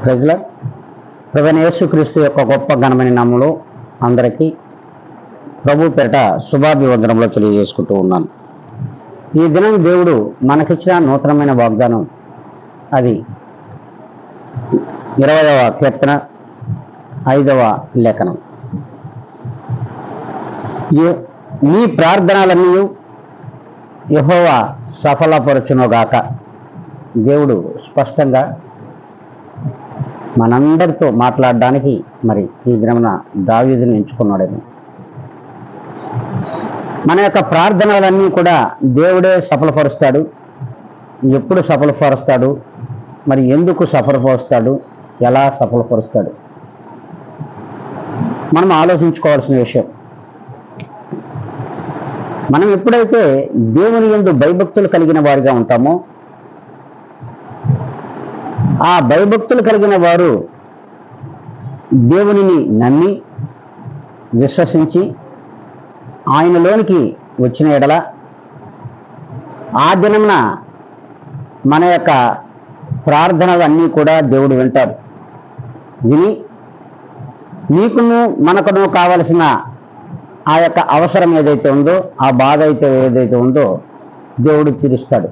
ప్రజల ప్రభువైన యేసుక్రీస్తు యొక్క గొప్ప ఘనమైన నామములో అందరికీ ప్రభు పేరిట శుభాభివందనములు తెలియజేసుకుంటూ ఉన్నాను. ఈ దినం దేవుడు మనకిచ్చిన నూతనమైన వాగ్దానం, అది 20వ కీర్తన 5వ లేఖనం. నీ ప్రార్థనలన్నీ యెహోవా సఫలపరచునుగాక. దేవుడు స్పష్టంగా మనందరితో మాట్లాడడానికి మరి ఈ దినమున దావీదుని ఎంచుకున్నాడేమో. మన యొక్క ప్రార్థనలన్నీ కూడా దేవుడే సఫలపరుస్తాడు. ఎప్పుడు సఫలపరుస్తాడు, మరి ఎందుకు సఫలపరుస్తాడు, ఎలా సఫలపరుస్తాడు, మనం ఆలోచించుకోవాల్సిన విషయం. మనం ఎప్పుడైతే దేవుని యందు భయభక్తులు కలిగిన వారిగా ఉంటామో, ఆ భయభక్తులు కలిగిన వారు దేవునిని నమ్మి విశ్వసించి ఆయనలోనికి వచ్చిన ఎడల ఆ దినమున మన యొక్క ప్రార్థనలు అన్నీ కూడా దేవుడు వింటాడు. విని నీకును మనకును కావలసిన ఆ యొక్క అవసరం ఏదైతే ఉందో, ఆ బాధ ఏదైతే ఉందో దేవుడు తీరుస్తాడు.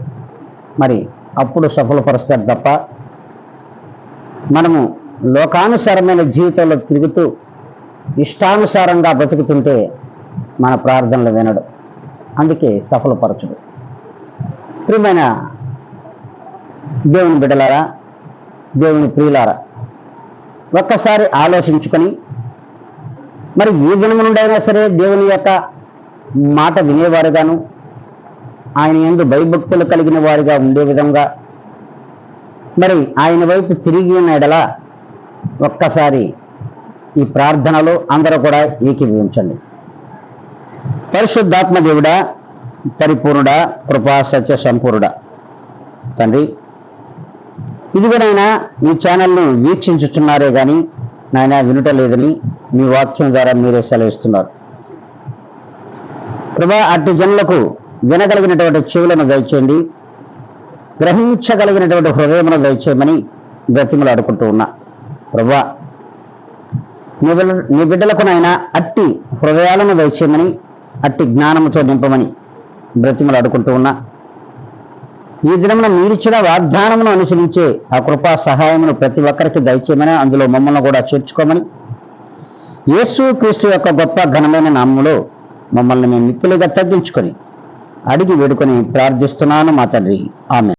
మరి అప్పుడు సఫలపరుస్తాడు తప్ప మనము లోకానుసారమైన జీవితంలో తిరుగుతూ ఇష్టానుసారంగా బ్రతుకుతుంటే మన ప్రార్థనలు వినడు, అందుకే సఫలపరచుడు. ప్రియమైన దేవుని బిడ్డలారా, దేవుని ప్రియులారా, ఒక్కసారి ఆలోచించుకొని మరి ఏ దినము నుండైనా సరే దేవుని యొక్క మాట వినేవారుగాను, ఆయన యందు భయభక్తులు కలిగిన వారిగా ఉండే విధంగా మరి ఆయన వైపు తిరిగి ఉన్న ఎడల ఒక్కసారి ఈ ప్రార్థనలో అందరూ కూడా ఏకీభవించండి. పరిశుద్ధాత్మ దేవుడా, పరిపూర్ణుడా, కృపా సత్య సంపూర్ణుడా తండ్రి, ఇదిగోనైనా మీ ఛానల్ను వీక్షించుచున్నారే కానీ నాయన వినుటలేదని మీ వాక్యం ద్వారా మీరే సెలవిస్తున్నారు. ప్రభా, అట్టి జనులకు వినగలిగినటువంటి చెవులను దయచేయండి, గ్రహించగలిగినటువంటి హృదయమును దయచేయమని బ్రతిమలు ఆడుకుంటూ ఉన్నా. ప్రభా, నీ బిడ్డలకు నాయన అట్టి హృదయాలను దయచేయమని, అట్టి జ్ఞానముతో నింపమని బ్రతిమలు ఆడుకుంటూ ఉన్నా. ఈ దినమున మీరిచ్చిన వాగ్దానమును అనుసరించే ఆ కృపా సహాయమును ప్రతి ఒక్కరికి దయచేయమని, అందులో మమ్మల్ని కూడా చేర్చుకోమని యేసుక్రీస్తు యొక్క గొప్ప ఘనమైన నామములో మమ్మల్ని మేము మిక్కిలిగా తగ్గించుకొని అడిగి వేడుకొని ప్రార్థిస్తున్నాను మా తండ్రి. ఆమేన్.